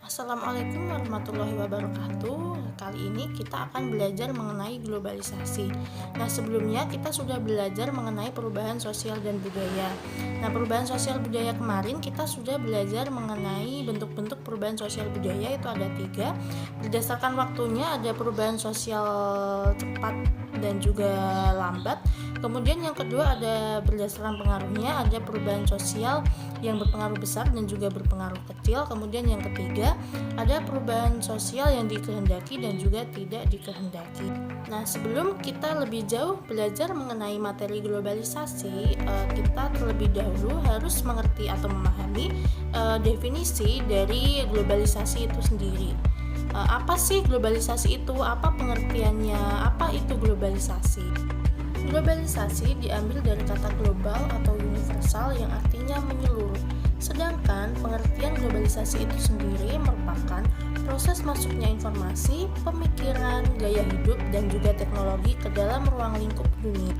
Assalamualaikum warahmatullahi wabarakatuh. Kali ini kita akan belajar mengenai globalisasi. Nah, sebelumnya kita sudah belajar mengenai perubahan sosial dan budaya. Nah, perubahan sosial budaya kemarin kita sudah belajar mengenai bentuk-bentuk perubahan sosial budaya, itu ada 3. Berdasarkan waktunya ada perubahan sosial cepat dan juga lambat. Kemudian yang kedua ada berdasarkan pengaruhnya, ada perubahan sosial yang berpengaruh besar dan juga berpengaruh kecil. Kemudian yang ketiga ada perubahan sosial yang dikehendaki dan juga tidak dikehendaki. Nah, sebelum kita lebih jauh belajar mengenai materi globalisasi, kita terlebih dahulu harus mengerti atau memahami definisi dari globalisasi itu sendiri. Apa sih globalisasi itu? Apa pengertiannya? Apa itu globalisasi? Globalisasi diambil dari kata global atau universal yang artinya menyeluruh. Sedangkan pengertian globalisasi itu sendiri merupakan proses masuknya informasi, pemikiran, gaya hidup, dan juga teknologi ke dalam ruang lingkup dunia.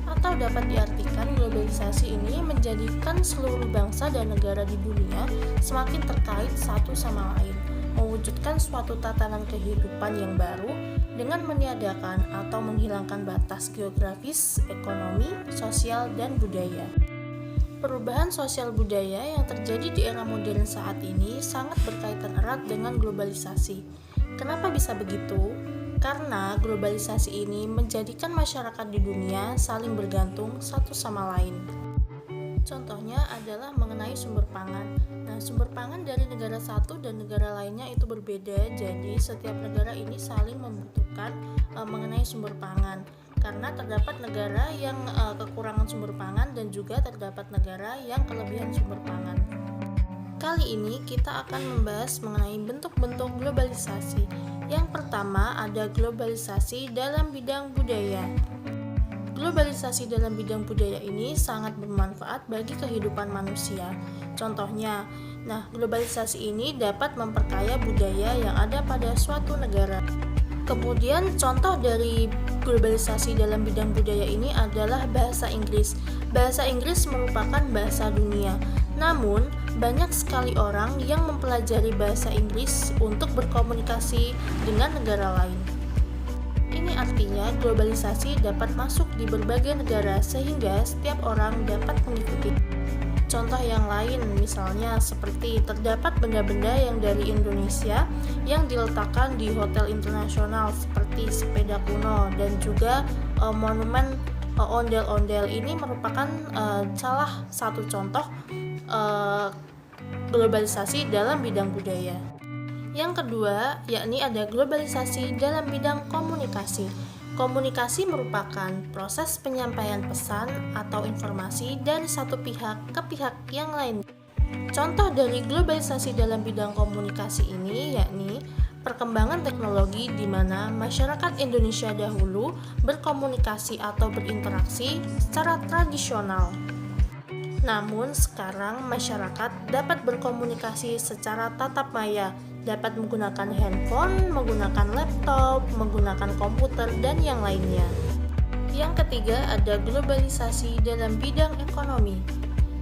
Atau dapat diartikan globalisasi ini menjadikan seluruh bangsa dan negara di dunia semakin terkait satu sama lain, mewujudkan suatu tatanan kehidupan yang baru dengan meniadakan atau menghilangkan batas geografis, ekonomi, sosial, dan budaya. Perubahan sosial budaya yang terjadi di era modern saat ini sangat berkaitan erat dengan globalisasi. Kenapa bisa begitu? Karena globalisasi ini menjadikan masyarakat di dunia saling bergantung satu sama lain. Contohnya adalah mengenai sumber pangan. Nah, sumber pangan dari negara satu dan negara lainnya itu berbeda, jadi setiap negara ini saling membutuhkan mengenai sumber pangan. Karena terdapat negara yang kekurangan sumber pangan dan juga terdapat negara yang kelebihan sumber pangan. Kali ini kita akan membahas mengenai bentuk-bentuk globalisasi. Yang pertama ada globalisasi dalam bidang budaya. Globalisasi dalam bidang budaya ini sangat bermanfaat bagi kehidupan manusia. Contohnya, globalisasi ini dapat memperkaya budaya yang ada pada suatu negara. Kemudian contoh dari globalisasi dalam bidang budaya ini adalah bahasa Inggris. Bahasa Inggris merupakan bahasa dunia. Namun, banyak sekali orang yang mempelajari bahasa Inggris untuk berkomunikasi dengan negara lain. Ini artinya globalisasi dapat masuk di berbagai negara sehingga setiap orang dapat mengikuti. Contoh yang lain misalnya seperti terdapat benda-benda yang dari Indonesia yang diletakkan di hotel internasional seperti sepeda kuno dan juga monumen ondel-ondel. Ini merupakan salah satu contoh globalisasi dalam bidang budaya. Yang kedua, yakni ada globalisasi dalam bidang komunikasi. Komunikasi merupakan proses penyampaian pesan atau informasi dari satu pihak ke pihak yang lain. Contoh dari globalisasi dalam bidang komunikasi ini yakni perkembangan teknologi di mana masyarakat Indonesia dahulu berkomunikasi atau berinteraksi secara tradisional. Namun sekarang masyarakat dapat berkomunikasi secara tatap maya, dapat menggunakan handphone, menggunakan laptop, menggunakan komputer, dan yang lainnya. Yang ketiga ada globalisasi dalam bidang ekonomi.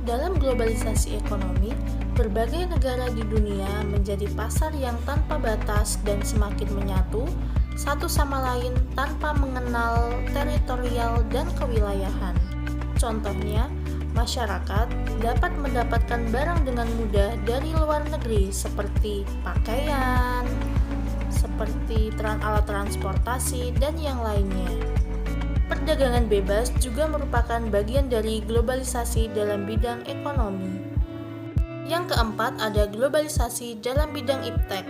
Dalam globalisasi ekonomi, berbagai negara di dunia menjadi pasar yang tanpa batas dan semakin menyatu satu sama lain tanpa mengenal teritorial dan kewilayahan. Contohnya, masyarakat dapat mendapatkan barang dengan mudah dari luar negeri seperti pakaian, seperti alat transportasi, dan yang lainnya. Perdagangan bebas juga merupakan bagian dari globalisasi dalam bidang ekonomi. Yang keempat ada globalisasi dalam bidang iptek.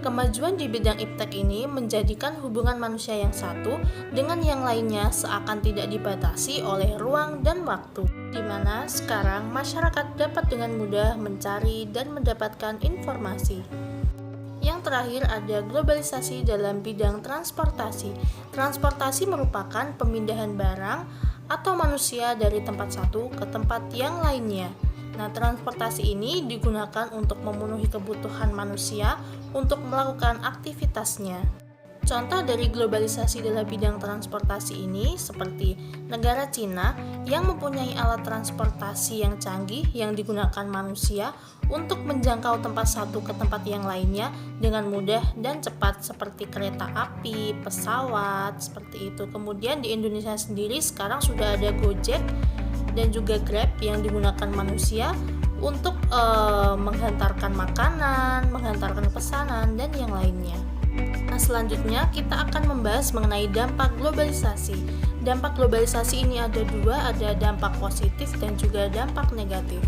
Kemajuan di bidang iptek ini menjadikan hubungan manusia yang satu dengan yang lainnya seakan tidak dibatasi oleh ruang dan waktu, di mana sekarang masyarakat dapat dengan mudah mencari dan mendapatkan informasi. Yang terakhir ada globalisasi dalam bidang transportasi. Transportasi merupakan pemindahan barang atau manusia dari tempat satu ke tempat yang lainnya. Transportasi ini digunakan untuk memenuhi kebutuhan manusia untuk melakukan aktivitasnya. Contoh dari globalisasi dalam bidang transportasi ini seperti negara Cina yang mempunyai alat transportasi yang canggih yang digunakan manusia untuk menjangkau tempat satu ke tempat yang lainnya dengan mudah dan cepat seperti kereta api, pesawat, seperti itu. Kemudian di Indonesia sendiri sekarang sudah ada Gojek dan juga Grab yang digunakan manusia untuk menghantarkan makanan, menghantarkan pesanan, dan yang lainnya. Nah, selanjutnya kita akan membahas mengenai dampak globalisasi. Dampak globalisasi ini ada dua, ada dampak positif dan juga dampak negatif.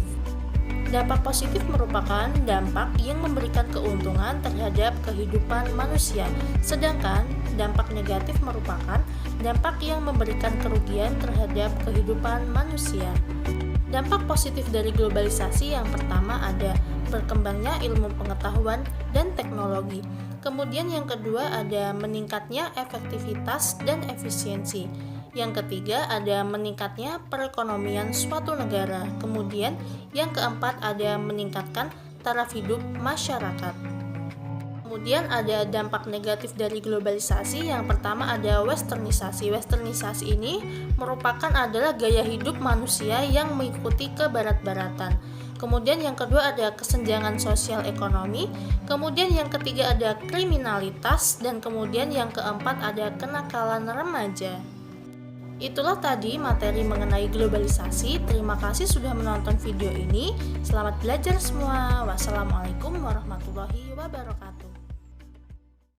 Dampak positif merupakan dampak yang memberikan keuntungan terhadap kehidupan manusia, sedangkan dampak negatif merupakan dampak yang memberikan kerugian terhadap kehidupan manusia. Dampak positif dari globalisasi yang pertama ada berkembangnya ilmu pengetahuan dan teknologi. Kemudian yang kedua ada meningkatnya efektivitas dan efisiensi. Yang ketiga ada meningkatnya perekonomian suatu negara. Kemudian yang keempat ada meningkatkan taraf hidup masyarakat. Kemudian ada dampak negatif dari globalisasi. Yang pertama ada westernisasi. Westernisasi ini merupakan adalah gaya hidup manusia yang mengikuti kebarat-baratan. Kemudian yang kedua ada kesenjangan sosial ekonomi. Kemudian yang ketiga ada kriminalitas. Dan kemudian yang keempat ada kenakalan remaja. Itulah tadi materi mengenai globalisasi. Terima kasih sudah menonton video ini. Selamat belajar semua. Wassalamualaikum warahmatullahi wabarakatuh.